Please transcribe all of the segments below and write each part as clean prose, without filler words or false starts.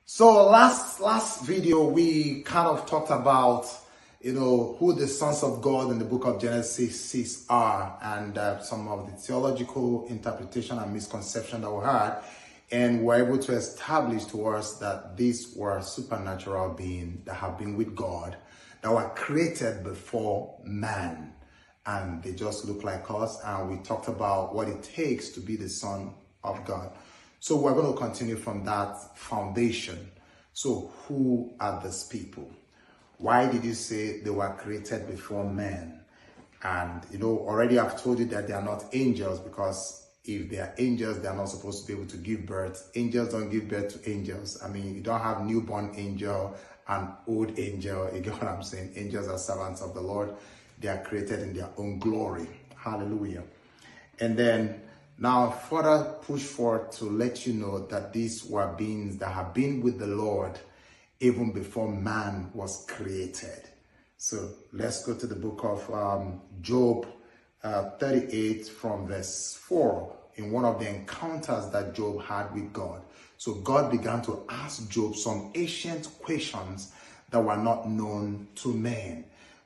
So last video we kind of talked about who the sons of God in the book of Genesis are, and some of the theological interpretation and misconception that we had, and we're able to establish to us that these were supernatural beings that have been with God, that were created before man, and they just look like us. And we talked about what it takes to be the son of God. So we're going to continue from that foundation. So who are these people? Why did you say they were created before man? And already I've told you that they are not angels, because if they are angels, they are not supposed to be able to give birth. Angels don't give birth to angels. I mean, you don't have newborn angel and old angel. You get what I'm saying? Angels are servants of the Lord. They are created in their own glory. Hallelujah. And then now further push forward to let you know that these were beings that have been with the Lord even before man was created. So let's go to the book of Job 38 from verse 4, in one of the encounters that Job had with God. So God began to ask Job some ancient questions that were not known to man.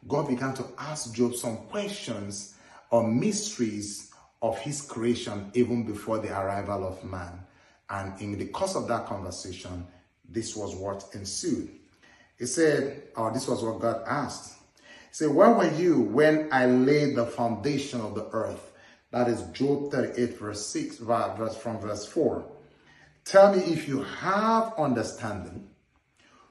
God began to ask Job some questions or mysteries of his creation even before the arrival of man. And in the course of that conversation, this was what ensued. He said, this was what God asked. He said, where were you when I laid the foundation of the earth? That is Job 38 from verse 4. Tell me if you have understanding.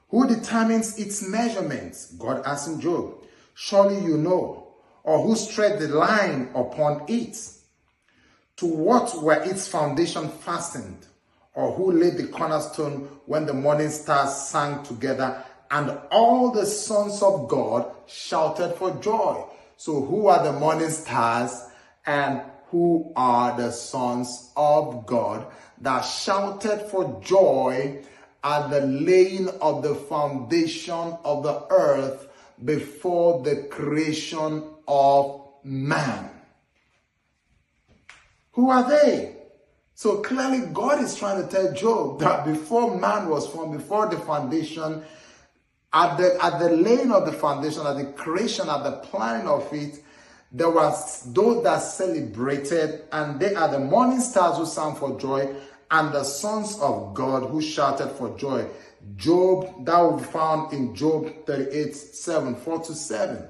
Who determines its measurements? God asked Job. Surely you know. Or who stretched the line upon it? To what were its foundation fastened? Or who laid the cornerstone when the morning stars sang together and all the sons of God shouted for joy? So who are the morning stars and who are the sons of God that shouted for joy at the laying of the foundation of the earth before the creation of man? Who are they? So clearly God is trying to tell Job that before man was formed, before the foundation, at the laying of the foundation, at the creation, at the planning of it, there was those that celebrated, and they are the morning stars who sang for joy, and the sons of God who shouted for joy. Job, that will be found in Job 38, 4-7.